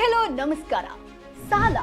Hello ನಮಸ್ಕಾರ. ಸಾಲ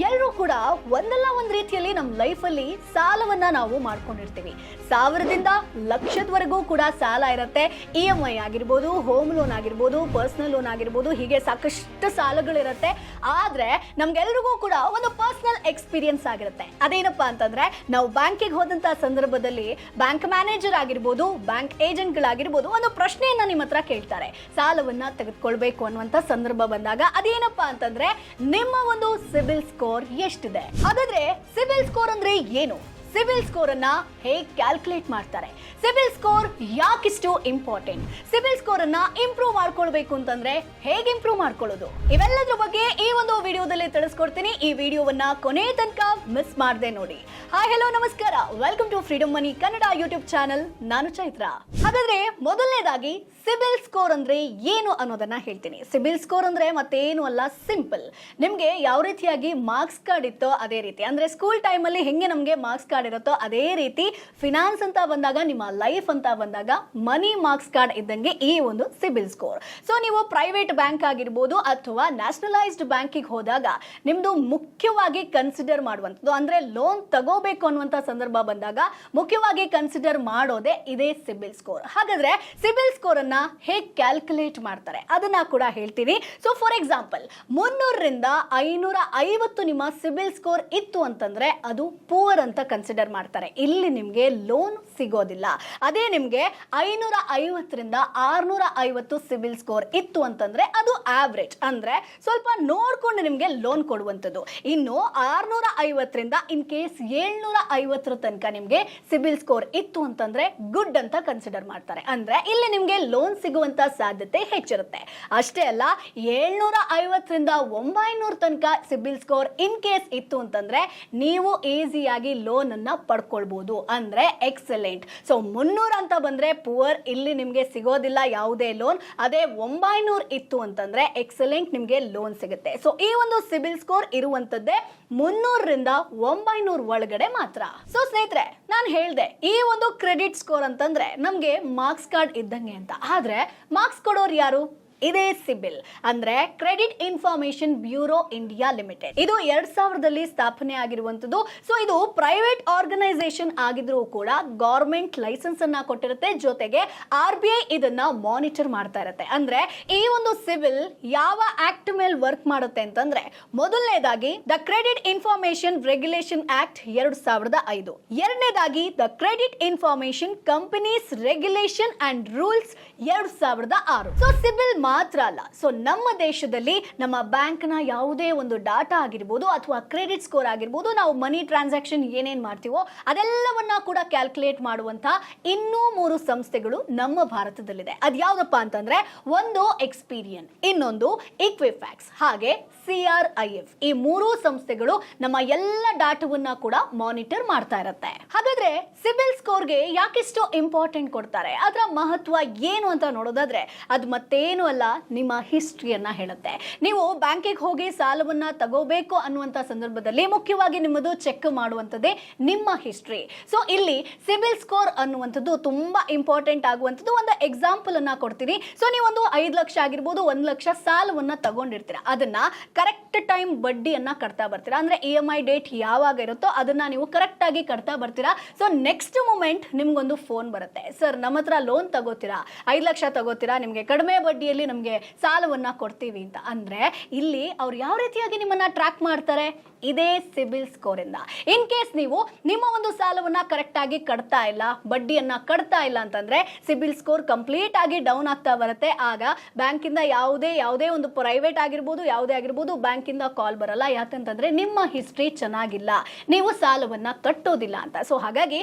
ಎಲ್ಲರೂ ಕೂಡ ಒಂದಲ್ಲ ಒಂದು ರೀತಿಯಲ್ಲಿ ನಮ್ಮ ಲೈಫಲ್ಲಿ ಸಾಲವನ್ನ ನಾವು ಮಾಡ್ಕೊಂಡಿರ್ತೀವಿ. 1000ದಿಂದ ಲಕ್ಷದವರೆಗೂ ಕೂಡ ಸಾಲ ಇರುತ್ತೆ. EMI ಆಗಿರ್ಬೋದು, ಹೋಮ್ ಲೋನ್ ಆಗಿರ್ಬೋದು, ಪರ್ಸನಲ್ ಲೋನ್ ಆಗಿರ್ಬೋದು, ಹೀಗೆ ಸಾಕಷ್ಟು ಸಾಲಗಳಿರುತ್ತೆ. ಆದರೆ ನಮ್ಗೆಲ್ರಿಗೂ ಕೂಡ ಒಂದು ಪರ್ಸನಲ್ ಎಕ್ಸ್ಪೀರಿಯನ್ಸ್ ಆಗಿರುತ್ತೆ. ಅದೇನಪ್ಪ ಅಂತಂದ್ರೆ, ನಾವು ಬ್ಯಾಂಕಿಗೆ ಹೋದಂಥ ಸಂದರ್ಭದಲ್ಲಿ ಬ್ಯಾಂಕ್ ಮ್ಯಾನೇಜರ್ ಆಗಿರ್ಬೋದು, ಬ್ಯಾಂಕ್ ಏಜೆಂಟ್ಗಳಾಗಿರ್ಬೋದು ಒಂದು ಪ್ರಶ್ನೆಯನ್ನ ನಿಮ್ಮ ಹತ್ರ ಕೇಳ್ತಾರೆ. ಸಾಲವನ್ನ ತೆಗೆದುಕೊಳ್ಬೇಕು ಅನ್ನುವಂಥ ಸಂದರ್ಭ ಬಂದಾಗ ಅದೇನಪ್ಪ ಅಂತಂದ್ರೆ, ನಿಮ್ಮ ಒಂದು ಸಿಬಿಲ್ ಸ್ಕೋರ್ ಎಷ್ಟಿದೆ. ಹಾಗಾದ್ರೆ ಸಿಬಿಲ್ ಸ್ಕೋರ್ ಅಂದ್ರೆ ಏನು? ಸಿಬಿಲ್ ಸ್ಕೋರ್ ಅನ್ನ ಹೇಗೆ ಕ್ಯಾಲ್ಕುಲೇಟ್ ಮಾಡ್ತಾರೆ? ಸಿಬಿಲ್ ಸ್ಕೋರ್ ಯಾಕಿಷ್ಟು ಇಂಪಾರ್ಟೆಂಟ್? ಸಿಬಿಲ್ ಸ್ಕೋರ್ ಅನ್ನ ಇಂಪ್ರೂವ್ ಮಾಡ್ಕೊಳ್ಬೇಕು ಅಂತಂದ್ರೆ ಹೇಗೆ ಇಂಪ್ರೂವ್ ಮಾಡ್ಕೊಳ್ಳೋದು? ಇವೆಲ್ಲದ್ರ ಬಗ್ಗೆ ಈ ಒಂದು ವಿಡಿಯೋದಲ್ಲಿ ತಿಳಿಸ್ಕೊಡ್ತೀನಿ. ಈ ವಿಡಿಯೋವನ್ನ ಕೊನೆ ತನಕ ಮಿಸ್ ಮಾಡದೆ ನೋಡಿ. ಹಾಯ್ ಹಲೋ ನಮಸ್ಕಾರ, welcome to freedom money Kannada YouTube channel. ನಾನು ಚೈತ್ರ. ಹಾಗಾದ್ರೆ ಮೊದಲನೇದಾಗಿ ಸಿಬಿಲ್ ಸ್ಕೋರ್ ಅಂದ್ರೆ ಏನು ಅನ್ನೋದನ್ನ ಹೇಳ್ತೀನಿ. ಸಿಬಿಲ್ ಸ್ಕೋರ್ ಅಂದ್ರೆ ಮತ್ತೇನು ಅಲ್ಲ, ಸಿಂಪಲ್. ನಿಮ್ಗೆ ಯಾವ ರೀತಿಯಾಗಿ ಮಾರ್ಕ್ಸ್ ಕಾರ್ಡ್ ಇತ್ತೋ ಅದೇ ರೀತಿ, ಅಂದ್ರೆ ಸ್ಕೂಲ್ ಟೈಮಲ್ಲಿ ಹೆಂಗೆ ನಮ್ಗೆ ಮಾರ್ಕ್ಸ್ ಕಾರ್ಡ್ ಇರುತ್ತೋ ಅದೇ ರೀತಿ ಫಿನಾನ್ಸ್ ಅಂತ ಬಂದಾಗ, ನಿಮ್ಮ ಲೈಫ್ ಅಂತ ಬಂದಾಗ ಮನಿ ಮಾರ್ಕ್ಸ್ ಕಾರ್ಡ್ ಇದ್ದಂಗೆ ಈ ಒಂದು ಸಿಬಿಲ್ ಸ್ಕೋರ್. ಸೊ ನೀವು ಪ್ರೈವೇಟ್ ಬ್ಯಾಂಕ್ ಆಗಿರ್ಬೋದು ಅಥವಾ ನ್ಯಾಷನಲೈಸ್ಡ್ ಬ್ಯಾಂಕಿಗೆ ಹೋದಾಗ ನಿಮ್ದು ಮುಖ್ಯವಾಗಿ ಕನ್ಸಿಡರ್ ಮಾಡುವಂಥದ್ದು, ಅಂದ್ರೆ ಲೋನ್ ತಗೋಬೇಕು ಅನ್ನುವಂಥ ಸಂದರ್ಭ ಬಂದಾಗ ಮುಖ್ಯವಾಗಿ ಕನ್ಸಿಡರ್ ಮಾಡೋದೇ ಇದೇ ಸಿಬಿಲ್ ಸ್ಕೋರ್. ಹಾಗಾದ್ರೆ ಸಿಬಿಲ್ ಸ್ಕೋರ್ ಅನ್ನ ಹೇಗೆ ಕ್ಯಾಲ್ಕುಲೇಟ್ ಮಾಡ್ತಾರೆ ಅದನ್ನ ಕೂಡ ಹೇಳ್ತೀನಿ. ಸೊ ಫಾರ್ ಎಕ್ಸಾಂಪಲ್, 300ರಿಂದ 550 ನಿಮ್ಮ ಸಿಬಿಲ್ ಸ್ಕೋರ್ ಇತ್ತು ಅಂತಂದ್ರೆ ಅದು ಪೂವರ್ ಅಂತ ಕನ್ಸಿಡರ್ ಮಾಡ್ತಾರೆ. ಇಲ್ಲಿ ನಿಮ್ಗೆ ಲೋನ್ ಸಿಗೋದಿಲ್ಲ. ಅದೇ ನಿಮ್ಗೆ 550ರಿಂದ 650 ಸಿಬಿಲ್ ಸ್ಕೋರ್ ಇತ್ತು ಅಂತಂದ್ರೆ ಅದು ಆವರೇಜ್, ಅಂದ್ರೆ ಸ್ವಲ್ಪ ನೋಡ್ಕೊಂಡು ನಿಮ್ಗೆ ಲೋನ್ ಕೊಡುವಂಥದ್ದು. ಇನ್ನು 650ರಿಂದ ಇನ್ ಕೇಸ್ 750 ತನಕ ನಿಮ್ಗೆ ಸಿಬಿಲ್ ಸ್ಕೋರ್ ಇತ್ತು ಅಂತಂದ್ರೆ ಗುಡ್ ಅಂತ ಕನ್ಸಿಡರ್ ಮಾಡ್ತಾರೆ. ಅಂದ್ರೆ ಇಲ್ಲಿ ನಿಮ್ಗೆ ಲೋನ್ ಸಿಗುವಂತ ಸಾಧ್ಯತೆ ಹೆಚ್ಚಿರುತ್ತೆ. ಅಷ್ಟೇ ಅಲ್ಲ, 750ರಿಂದ 900 ತನಕ ಸಿಬಿಲ್ ಸ್ಕೋರ್ ಇನ್ ಕೇಸ್ ಇತ್ತು ಅಂತಂದ್ರೆ ನೀವು ಈಸಿಯಾಗಿ ಲೋನ್ ಅನ್ನ ಪಡ್ಕೊಳ್ಬಹುದು, ಅಂದ್ರೆ ಎಕ್ಸಲೆಂಟ್. ಸೊ 300 ಅಂತ ಬಂದ್ರೆ ಪುವರ್, ಇಲ್ಲಿ ನಿಮ್ಗೆ ಸಿಗೋದಿಲ್ಲ ಯಾವುದೇ ಲೋನ್. ಅದೇ 900 ಇತ್ತು ಅಂತಂದ್ರೆ ಎಕ್ಸಲೆಂಟ್, ನಿಮ್ಗೆ ಲೋನ್ ಸಿಗುತ್ತೆ. ಸೊ ಈ ಒಂದು ಸಿಬಿಲ್ ಸ್ಕೋರ್ ಇರುವಂತದ್ದೇ 300ರಿಂದ 900 ಒಳಗಡೆ ಮಾತ್ರ. ಸೊ ಸ್ನೇಹಿತರೆ, ನಾನು ಹೇಳ್ದೆ ಈ ಒಂದು ಕ್ರೆಡಿಟ್ ಸ್ಕೋರ್ ಅಂತಂದ್ರೆ ನಮ್ಗೆ ಮಾರ್ಕ್ಸ್ ಕಾರ್ಡ್ ಇದ್ದಂಗೆ ಅಂತ. ಆದ್ರೆ ಮಾರ್ಕ್ಸ್ ಕೊಡೋರು ಯಾರು? ಇದೇ ಸಿಬಿಲ್, ಅಂದ್ರೆ credit information bureau India limited. ಇದು 2000ರಲ್ಲಿ ಸ್ಥಾಪನೆ ಆಗಿರುವಂತದ್ದು. ಸೊ ಇದು ಪ್ರೈವೇಟ್ ಆರ್ಗನೈಸೇಷನ್ ಆಗಿದ್ರೂ ಕೂಡ ಗವರ್ಮೆಂಟ್ ಲೈಸೆನ್ಸ್ ಅನ್ನ ಕೊಟ್ಟಿರುತ್ತೆ. ಜೊತೆಗೆ RBI ಇದನ್ನ ಮಾನಿಟರ್ ಮಾಡ್ತಾ ಇರುತ್ತೆ. ಅಂದ್ರೆ ಈ ಒಂದು ಸಿಬಿಲ್ ಯಾವ ಆಕ್ಟ್ ಮೇಲೆ ವರ್ಕ್ ಮಾಡುತ್ತೆ ಅಂತಂದ್ರೆ, ಮೊದಲನೇದಾಗಿ the credit information regulation act 2005, ಎರಡನೇದಾಗಿ the credit information companies regulation and rules 2006. So CIBIL ಮಾತ್ರ ಅಲ್ಲ, ಸೊ ನಮ್ಮ ದೇಶದಲ್ಲಿ ನಮ್ಮ ಬ್ಯಾಂಕ್ ನ ಯಾವುದೇ ಒಂದು ಡಾಟಾ ಆಗಿರ್ಬೋದು ಅಥವಾ ಕ್ರೆಡಿಟ್ ಸ್ಕೋರ್ ಆಗಿರ್ಬೋದು, ನಾವು ಮನಿ ಟ್ರಾನ್ಸಾಕ್ಷನ್ ಏನೇನ್ ಮಾಡ್ತೀವೋ ಅದೆಲ್ಲವನ್ನ ಕೂಡ ಕ್ಯಾಲ್ಕುಲೇಟ್ ಮಾಡುವಂತ ಇನ್ನೂ 3 ಸಂಸ್ಥೆಗಳು ನಮ್ಮ ಭಾರತದಲ್ಲಿದೆ. ಅದ್ಯಾವ್ದಪ್ಪ ಅಂತಂದ್ರೆ, ಒಂದು ಎಕ್ಸ್ಪೀರಿಯನ್, ಇನ್ನೊಂದು ಇಕ್ವಿಫ್ಯಾಕ್ಸ್, ಹಾಗೆ CRIF. ಈ 3 ಸಂಸ್ಥೆಗಳು ನಮ್ಮ ಎಲ್ಲ ಡಾಟಾವನ್ನ ಕೂಡ ಮಾನಿಟರ್ ಮಾಡ್ತಾ ಇರುತ್ತೆ. ಹಾಗಾದ್ರೆ ಸಿಬಿಲ್ ಸ್ಕೋರ್ಗೆ ಯಾಕಿಷ್ಟು ಇಂಪಾರ್ಟೆಂಟ್ ಕೊಡ್ತಾರೆ, ಅದರ ಮಹತ್ವ ಏನು ಅಂತ ನೋಡೋದಾದ್ರೆ, ಅದು ಮತ್ತೇನು ಅಲ್ಲ, ನಿಮ್ಮ ಹಿಸ್ಟ್ರಿಯನ್ನ ಹೇಳುತ್ತೆ. ನೀವು ಬ್ಯಾಂಕಿಗೆ ಹೋಗಿ ಸಾಲವನ್ನ ತಗೋಬೇಕು ಅನ್ನುವಂತ ಸಂದರ್ಭದಲ್ಲಿ ಮುಖ್ಯವಾಗಿ ನಿಮ್ಮದು ಚೆಕ್ ಮಾಡುವಂಥದ್ದೇ ನಿಮ್ಮ ಹಿಸ್ಟ್ರಿ. ಸೊ ಇಲ್ಲಿ ಸಿಬಿಲ್ ಸ್ಕೋರ್ ಅನ್ನುವಂಥದ್ದು ತುಂಬಾ ಇಂಪಾರ್ಟೆಂಟ್ ಆಗುವಂಥದ್ದು. ಒಂದು ಎಕ್ಸಾಂಪಲ್ ಅನ್ನ ಕೊಡ್ತೀನಿ. ಸೊ ನೀವೊಂದು 5 ಲಕ್ಷ ಆಗಿರ್ಬೋದು, 1 ಲಕ್ಷ ಸಾಲವನ್ನ ತಗೊಂಡಿರ್ತೀರಾ. ಅದನ್ನ ಕರೆಕ್ಟ್ ಟೈಮ್ ಬಡ್ಡಿಯನ್ನ ಕಟ್ತಾ ಬರ್ತೀರಾ, ಅಂದ್ರೆ EMI ಡೇಟ್ ಯಾವಾಗ ಇರುತ್ತೋ ಅದನ್ನ ನೀವು ಕರೆಕ್ಟ್ ಆಗಿ ಕಟ್ತಾ ಬರ್ತೀರಾ. ಸೊ ನೆಕ್ಸ್ಟ್ ಮೂಮೆಂಟ್ ನಿಮ್ಗೊಂದು ಫೋನ್ ಬರುತ್ತೆ, ಸರ್ ನಮ್ಮ ಹತ್ರ ಲೋನ್ ತಗೋತೀರಾ, 5 ಲಕ್ಷ ತಗೋತೀರಾ, ನಿಮ್ಗೆ ಕಡಿಮೆ ಬಡ್ಡಿಯಲ್ಲಿ ನಮ್ಗೆ ಸಾಲವನ್ನ ಕೊಡ್ತೀವಿ ಅಂತ. ಅಂದ್ರೆ ಇಲ್ಲಿ ಅವ್ರು ಯಾವ ರೀತಿಯಾಗಿ ನಿಮ್ಮನ್ನ ಟ್ರ್ಯಾಕ್ ಮಾಡ್ತಾರೆ? ಇದೇ ಸಿಬಿಲ್ ಸ್ಕೋರ್ ಇಂದ. ಇನ್ ಕೇಸ್ ನೀವು ನಿಮ್ಮ ಒಂದು ಸಾಲವನ್ನ ಕರೆಕ್ಟ್ ಆಗಿ ಕಟ್ತಾ ಇಲ್ಲ, ಬಡ್ಡಿಯನ್ನ ಕಟ್ತಾ ಇಲ್ಲ ಅಂತಂದ್ರೆ ಸಿಬಿಲ್ ಸ್ಕೋರ್ ಕಂಪ್ಲೀಟ್ ಆಗಿ ಡೌನ್ ಆಗ್ತಾ ಬರುತ್ತೆ. ಆಗ ಬ್ಯಾಂಕಿಂದ ಯಾವುದೇ ಒಂದು ಪ್ರೈವೇಟ್ ಆಗಿರ್ಬೋದು, ಯಾವುದೇ ಆಗಿರ್ಬೋದು, ಬ್ಯಾಂಕಿಂದ ಕಾಲ್ ಬರಲ್ಲ. ಯಾಕಂತಂದ್ರೆ ನಿಮ್ಮ ಹಿಸ್ಟ್ರಿ ಚೆನ್ನಾಗಿಲ್ಲ, ನೀವು ಸಾಲವನ್ನ ಕಟ್ಟೋದಿಲ್ಲ ಅಂತ. ಸೊ ಹಾಗಾಗಿ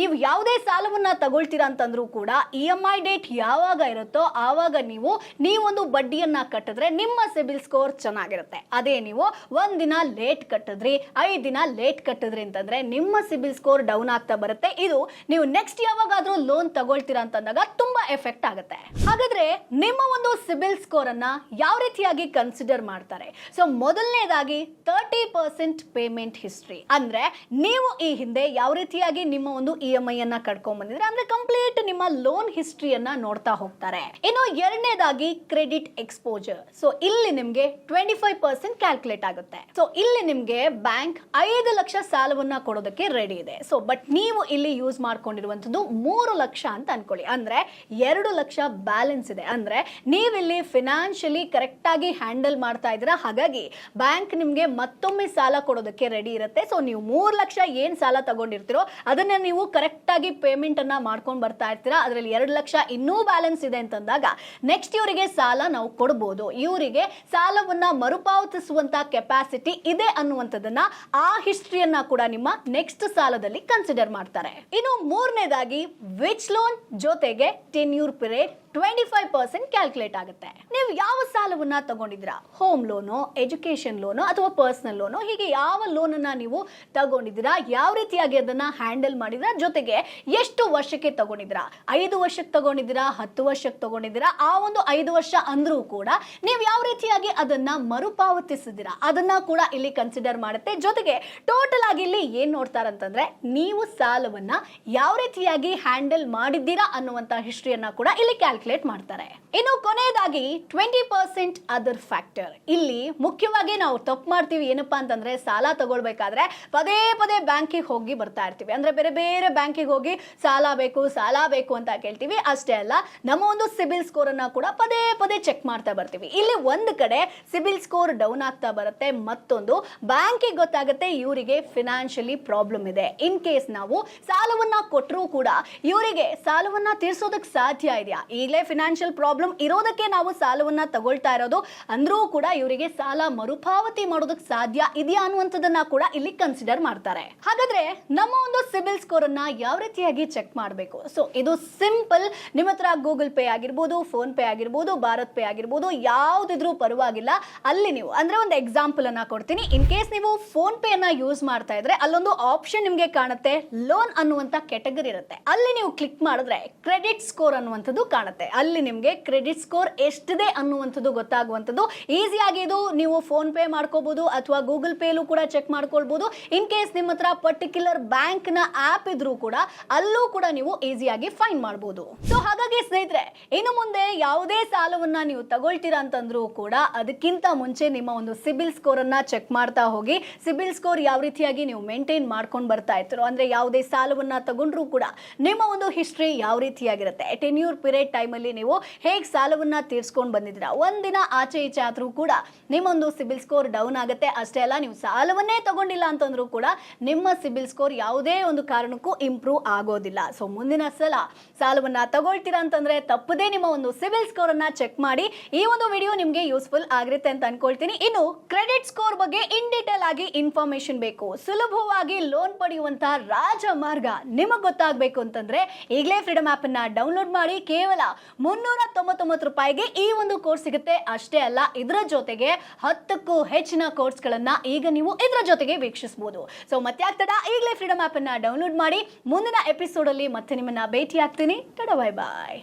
ನೀವು ಯಾವುದೇ ಸಾಲವನ್ನ ತಗೊಳ್ತೀರಾ ಅಂತಂದ್ರೂ ಕೂಡ EMI ಡೇಟ್ ಯಾವಾಗ ಇರುತ್ತೋ ಆವಾಗ ನೀವೊಂದು ಬಡ್ಡಿಯನ್ನ ಕಟ್ಟಿದ್ರೆ ನಿಮ್ಮ ಸಿಬಿಲ್ ಸ್ಕೋರ್ ಚೆನ್ನಾಗಿರುತ್ತೆ. ಅದೇ ನೀವು 1 ದಿನ ಲೇಟ್ ಕಟ್ಟಿದ್ರಿ, 5 ದಿನ ಲೇಟ್ ಕಟ್ಟಿದ್ರಿ ಅಂತಂದ್ರೆ ನಿಮ್ಮ ಸಿಬಿಲ್ ಸ್ಕೋರ್ ಡೌನ್ ಆಗ್ತಾ ಬರುತ್ತೆ. ಇದು ನೀವು ನೆಕ್ಸ್ಟ್ ಯಾವಾಗಾದ್ರೂ ಲೋನ್ ತಗೊಳ್ತೀರಾ ಅಂತಂದಾಗ ತುಂಬಾ ಎಫೆಕ್ಟ್ ಆಗುತ್ತೆ. ಹಾಗಾದ್ರೆ ನಿಮ್ಮ ಒಂದು ಸಿಬಿಲ್ ಸ್ಕೋರ್ ಅನ್ನ ಯಾವ ರೀತಿಯಾಗಿ ಕನ್ಸಿಡರ್ ಮಾಡ್ತಾರೆ? ಸೊ ಮೊದಲನೇದಾಗಿ 30% ಪೇಮೆಂಟ್ ಹಿಸ್ಟ್ರಿ, ಅಂದ್ರೆ ನೀವು ಈ ಹಿಂದೆ ಯಾವ ರೀತಿಯಾಗಿ ನಿಮ್ಮ ಒಂದು EMI ಅನ್ನ ಕಟ್ಕೊಂಡ್ ಬಂದಿದ್ರೆ, ಅಂದ್ರೆ ಕಂಪ್ಲೀಟ್ ನಿಮ್ಮ ಲೋನ್ ಹಿಸ್ಟ್ರಿಯನ್ನ ನೋಡ್ತಾ ಹೋಗ್ತಾರೆ. ಇನ್ನು ಎರಡನೇದಾಗಿ ಕ್ರೆಡಿಟ್ ಎಕ್ಸ್ಪೋಜರ್. ಸೊ ಇಲ್ಲಿ ನಿಮ್ಗೆ 25% ಕ್ಯಾಲ್ಕುಲೇಟ್ ಆಗುತ್ತೆ. ಸೊ ಇಲ್ಲಿ ನಿಮ್ಗೆ ಬ್ಯಾಂಕ್ 5 ಲಕ್ಷ ಸಾಲವನ್ನ ಕೊಡೋದಕ್ಕೆ ರೆಡಿ ಇದೆ. ಸೊ ಬಟ್ ನೀವು ಇಲ್ಲಿ ಯೂಸ್ ಮಾಡ್ಕೊಂಡಿರುವಂತದ್ದು 3 ಲಕ್ಷ ಅಂತ ಅನ್ಕೊಳ್ಳಿ. ಅಂದ್ರೆ 2 ಲಕ್ಷ ಬ್ಯಾಲೆನ್ಸ್ ಇದೆ. ಅಂದ್ರೆ ನೀವಿಲ್ಲಿ ಫಿನಾನ್ಷಿಯಲಿ ಕರೆಕ್ಟ್ ಆಗಿ ಹ್ಯಾಂಡಲ್ ಮಾಡ್ತಾ ಇದ್ದೀರಾ. ಹಾಗಾಗಿ ಬ್ಯಾಂಕ್ ನಿಮ್ಗೆ ಮತ್ತೊಮ್ಮೆ ಸಾಲ ಕೊಡೋದಕ್ಕೆ ರೆಡಿ ಇರುತ್ತೆ. ಸೊ ನೀವು 3 ಲಕ್ಷ ಏನ್ ಸಾಲ ತಗೊಂಡಿರ್ತೀರೋ ಅದನ್ನ ನೀವು ಕರೆಕ್ಟ್ ಆಗಿ ಪೇಮೆಂಟ್ ಅನ್ನ ಮಾಡ್ಕೊಂಡು ಬರ್ತಾ ಇರ್ತೀರಾ. ಅದರಲ್ಲಿ 2 ಲಕ್ಷ ಇನ್ನೂ ಬ್ಯಾಲೆನ್ಸ್ ಇದೆ ಅಂತಂದಾಗ ನೆಕ್ಸ್ಟ್ ಇವರಿಗೆ ಸಾಲ ನಾವು ಕೊಡಬಹುದು. ಇವರಿಗೆ ಸಾಲವನ್ನ ಮರುಪಾವತಿಸುವಂತ ಕೆಪಾಸಿಟಿ ಇದೆ ಅನ್ನುವಂಥದ್ದನ್ನ ಆ ಹಿಸ್ಟ್ರಿಯನ್ನ ಕೂಡ ನಿಮ್ಮ ನೆಕ್ಸ್ಟ್ ಸಾಲದಲ್ಲಿ ಕನ್ಸಿಡರ್ ಮಾಡ್ತಾರೆ. ಇನ್ನು ಮೂರನೇದಾಗಿ ವಿಚ್ ಲೋನ್ ಜೊತೆಗೆ ಟೆನ್ಯೂರ್ ಪೀರಿಯಡ್ 25% ಕ್ಯಾಲ್ಕುಲೇಟ್ ಆಗುತ್ತೆ. ನೀವು ಯಾವ ಸಾಲವನ್ನ ತಗೊಂಡಿದ್ದೀರಾ, ಹೋಮ್ ಲೋನು, ಎಜುಕೇಶನ್ ಲೋನು ಅಥವಾ ಪರ್ಸನಲ್ ಲೋನು, ಹೀಗೆ ಯಾವ ಲೋನ್ ಅನ್ನ ನೀವು ತಗೊಂಡಿದ್ದೀರಾ, ಯಾವ ರೀತಿಯಾಗಿ ಅದನ್ನ ಹ್ಯಾಂಡಲ್ ಮಾಡಿದ್ರಾ, ಜೊತೆಗೆ ಎಷ್ಟು ವರ್ಷಕ್ಕೆ ತಗೊಂಡಿದ್ದೀರಾ, 5 ವರ್ಷಕ್ಕೆ ತಗೊಂಡಿದ್ದೀರಾ, 10 ವರ್ಷಕ್ಕೆ ತಗೊಂಡಿದ್ದೀರಾ, ಆ ಒಂದು 5 ವರ್ಷ ಅಂದ್ರೂ ಕೂಡ ನೀವು ಯಾವ ರೀತಿಯಾಗಿ ಅದನ್ನ ಮರುಪಾವತಿಸಿದ್ದೀರಾ ಅದನ್ನ ಕೂಡ ಇಲ್ಲಿ ಕನ್ಸಿಡರ್ ಮಾಡುತ್ತೆ. ಜೊತೆಗೆ ಟೋಟಲ್ ಆಗಿ ಇಲ್ಲಿ ಏನ್ ನೋಡ್ತಾರಂತಂದ್ರೆ ನೀವು ಸಾಲವನ್ನ ಯಾವ ರೀತಿಯಾಗಿ ಹ್ಯಾಂಡಲ್ ಮಾಡಿದ್ದೀರಾ ಅನ್ನುವಂತ ಹಿಸ್ಟ್ರಿಯನ್ನ ಕೂಡ ಇಲ್ಲಿ ಕ್ಯಾಲ್ಕುಲೇಟ್ ಮಾಡ್ತಾರೆ. ಇನ್ನು ಕೊನೆಯದಾಗಿ 20% ಅದರ್ ಫ್ಯಾಕ್ಟರ್. ಇಲ್ಲಿ ಮುಖ್ಯವಾಗಿ ನಾವು ತಪ್ಪು ಮಾಡ್ತೀವಿ ಏನಪ್ಪಾ ಅಂತಂದ್ರೆ ಸಾಲ ತಗೊಳ್ಬೇಕಾದ್ರೆ ಪದೇ ಪದೇ ಬ್ಯಾಂಕಿಗೆ ಹೋಗಿ ಬರ್ತಾ ಇರ್ತೀವಿ. ಅಂದ್ರೆ ಬೇರೆ ಬೇರೆ ಬ್ಯಾಂಕಿಗೆ ಹೋಗಿ ಸಾಲ ಬೇಕು ಅಂತ ಕೇಳ್ತೀವಿ. ಅಷ್ಟೇ ಅಲ್ಲ, ನಮ್ಮ ಒಂದು ಸಿಬಿಲ್ ಸ್ಕೋರ್ ಅನ್ನ ಕೂಡ ಪದೇ ಪದೇ ಚೆಕ್ ಮಾಡ್ತಾ ಬರ್ತೀವಿ. ಇಲ್ಲಿ ಒಂದು ಕಡೆ ಸಿಬಿಲ್ ಸ್ಕೋರ್ ಡೌನ್ ಆಗ್ತಾ ಬರುತ್ತೆ, ಮತ್ತೊಂದು ಬ್ಯಾಂಕಿಗೆ ಗೊತ್ತಾಗುತ್ತೆ ಇವರಿಗೆ ಫಿನಾನ್ಷಿಯಲಿ ಪ್ರಾಬ್ಲಮ್ ಇದೆ. ಇನ್ ಕೇಸ್ ನಾವು ಸಾಲವನ್ನ ಕೊಟ್ಟರೂ ಕೂಡ ಇವರಿಗೆ ಸಾಲವನ್ನ ತೀರ್ಸೋದಕ್ಕೆ ಸಾಧ್ಯ ಇದೆಯಾ, ಈಗಲೇ ಫಿನಾನ್ಷಿಯಲ್ ಪ್ರಾಬ್ಲಮ್ ಇರೋದಕ್ಕೆ ನಾವು ಸಾಲವನ್ನ ತಗೊಳ್ತಾ ಇರೋದು ಅಂದ್ರೂ ಕೂಡ ಇವರಿಗೆ ಸಾಲ ಮರುಪಾವತಿ ಮಾಡೋದಕ್ಕೆ ಸಾಧ್ಯ ಇದೆಯಾ ಅನ್ನುವಂಥದ್ದನ್ನ ಕೂಡ ಇಲ್ಲಿ ಕನ್ಸಿಡರ್ ಮಾಡ್ತಾರೆ. ಹಾಗಾದ್ರೆ ನಮ್ಮ ಒಂದು ಸಿಬಿಲ್ ಸ್ಕೋರ್ ಅನ್ನ ಯಾವ ರೀತಿಯಾಗಿ ಚೆಕ್ ಮಾಡಬೇಕು? ಸೊ ಇದು ಸಿಂಪಲ್. ನಿಮ್ಮ ಹತ್ರ ಗೂಗಲ್ ಪೇ ಆಗಿರ್ಬೋದು, ಫೋನ್ ಪೇ ಆಗಿರ್ಬೋದು, ಭಾರತ್ ಪೇ ಆಗಿರ್ಬೋದು, ಯಾವ್ದಿದ್ರೂ ಪರವಾಗಿಲ್ಲ. ಅಲ್ಲಿ ನೀವು ಅಂದ್ರೆ ಒಂದು ಎಕ್ಸಾಂಪಲ್ ಅನ್ನ ಕೊಡ್ತೀನಿ. ಇನ್ ಕೇಸ್ ನೀವು ಫೋನ್ ಪೇ ಅನ್ನ ಯೂಸ್ ಮಾಡ್ತಾ ಇದ್ರೆ ಅಲ್ಲೊಂದು ಆಪ್ಷನ್ ನಿಮ್ಗೆ ಕಾಣುತ್ತೆ, ಲೋನ್ ಅನ್ನುವಂತ ಕೆಟಗರಿ ಇರುತ್ತೆ. ಅಲ್ಲಿ ನೀವು ಕ್ಲಿಕ್ ಮಾಡಿದ್ರೆ ಕ್ರೆಡಿಟ್ ಸ್ಕೋರ್ ಅನ್ನುವಂಥದ್ದು ಕಾಣುತ್ತೆ. ಅಲ್ಲಿ ನಿಮ್ಗೆ ಕ್ರೆಡಿಟ್ ಸ್ಕೋರ್ ಎಷ್ಟಿದೆ ಅನ್ನುವಂಥದ್ದು ಗೊತ್ತಾಗುವಂಥದ್ದು. ಈಸಿಯಾಗಿ ಇದು ನೀವು ಫೋನ್ ಪೇ ಮಾಡ್ಕೋಬಹುದು ಅಥವಾ ಗೂಗಲ್ ಪೇಲೂ ಕೂಡ ಚೆಕ್ ಮಾಡ್ಕೊಳ್ಬಹುದು. ಇನ್ ಕೇಸ್ ನಿಮ್ಮ ಹತ್ರ ಪರ್ಟಿಕ್ಯುಲರ್ ಬ್ಯಾಂಕ್ ನ ಆಪ್ ಇದ್ರೂ ಕೂಡ ಅಲ್ಲೂ ಕೂಡ ನೀವು ಈಸಿಯಾಗಿ ಫೈಂಡ್ ಮಾಡಬಹುದು. ಸೊ ಹಾಗಾಗಿ ಸ್ನೇಹಿತರೆ, ಇನ್ನು ಮುಂದೆ ಯಾವುದೇ ಸಾಲವನ್ನ ನೀವು ತಗೊಳ್ತೀರಾ ಅಂತಂದ್ರೂ ಕೂಡ ಅದಕ್ಕಿಂತ ಮುಂಚೆ ನಿಮ್ಮ ಒಂದು ಸಿಬಿಲ್ ಸ್ಕೋರ್ ಅನ್ನ ಚೆಕ್ ಮಾಡ್ತಾ ಹೋಗಿ. ಸಿಬಿಲ್ ಸ್ಕೋರ್ ಯಾವ ರೀತಿಯಾಗಿ ನೀವು ಮೇಂಟೈನ್ ಮಾಡ್ಕೊಂಡು ಬರ್ತಾ ಇರ್ತೀರೋ, ಅಂದ್ರೆ ಯಾವುದೇ ಸಾಲವನ್ನ ತಗೊಂಡ್ರೂ ಕೂಡ ನಿಮ್ಮ ಒಂದು ಹಿಸ್ಟ್ರಿ ಯಾವ ರೀತಿಯಾಗಿರುತ್ತೆ, ಟೆನ್ಯೂರ್ ಪೀರಿಯಡ್ ಟೈಮಲ್ಲಿ ನೀವು ಹೇಗೆ ಸಾಲವನ್ನ ತೀರ್ಸ್ಕೊಂಡು ಬಂದಿದ್ದೀರಾ, ಒಂದಿನ ಆಚೆ ಈಚೆ ಆದ್ರೂ ಕೂಡ ನಿಮ್ಮ ಒಂದು ಸಿಬಿಲ್ ಸ್ಕೋರ್ ಡೌನ್ ಆಗುತ್ತೆ. ಅಷ್ಟೇ ಅಲ್ಲ, ನೀವು ಸಾಲವನ್ನೇ ತಗೊಂಡಿಲ್ಲ ಅಂತಂದ್ರೂ ಕೂಡ ನಿಮ್ಮ ಸಿಬಿಲ್ ಸ್ಕೋರ್ ಯಾವುದೇ ಒಂದು ಕಾರಣಕ್ಕೂ ಇಂಪ್ರೂವ್ ಆಗೋದಿಲ್ಲ. ಸೊ ಮುಂದಿನ ಸಲ ಸಾಲವನ್ನ ತಗೊಳ್ತೀರಾ ಅಂತಂದ್ರೆ ತಪ್ಪದೇ ನಿಮ್ಮ ಒಂದು ಸಿಬಿಲ್ ಸ್ಕೋರ್ ಅನ್ನ ಚೆಕ್ ಮಾಡಿ. ಈ ಒಂದು ವಿಡಿಯೋ ನಿಮ್ಗೆ ಯೂಸ್ಫುಲ್ ಆಗಿರುತ್ತೆ ಅಂತ ಅನ್ಕೊಳ್ತೀನಿ. ಇನ್ನು ಕ್ರೆಡಿಟ್ ಸ್ಕೋರ್ ಬಗ್ಗೆ ಇನ್ ಡೀಟೇಲ್ ಆಗಿ ಇನ್ಫಾರ್ಮೇಶನ್ ಬೇಕು, ಸುಲಭವಾಗಿ ಲೋನ್ ಪಡೆಯುವಂತಹ ರಾಜಮಾರ್ಗ ನಿಮಗೆ ಗೊತ್ತಾಗಬೇಕು ಅಂತಂದ್ರೆ ಈಗಲೇ ಫ್ರೀಡಮ್ ಆಪ್ ಅನ್ನ ಡೌನ್ಲೋಡ್ ಮಾಡಿ. ಕೇವಲ 399 ರೂಪಾಯಿಗೆ ಈ ಒಂದು ಕೋರ್ಸ್ ಸಿಗುತ್ತೆ. ಅಷ್ಟೇ ಅಲ್ಲ, ಇದರ ಜೊತೆಗೆ 10ಕ್ಕೂ ಹೆಚ್ಚಿನ ಕೋರ್ಸ್ಗಳನ್ನ ಈಗ ನೀವು ಇದರ ಜೊತೆಗೆ ವೀಕ್ಷಿಸಬಹುದು. ಸೊ ಮತ್ತೆ ಆಗ್ತದ, ಈಗಲೇ ಫ್ರೀಡಮ್ ಆಪ್ ಅನ್ನ ಡೌನ್ಲೋಡ್ ಮಾಡಿ. ಮುಂದಿನ ಎಪಿಸೋಡ್ ಅಲ್ಲಿ ಮತ್ತೆ ನಿಮ್ಮನ್ನ ಭೇಟಿ ಆಗ್ತೀನಿ. ಟಾಟಾ, ಬೈ ಬಾಯ್.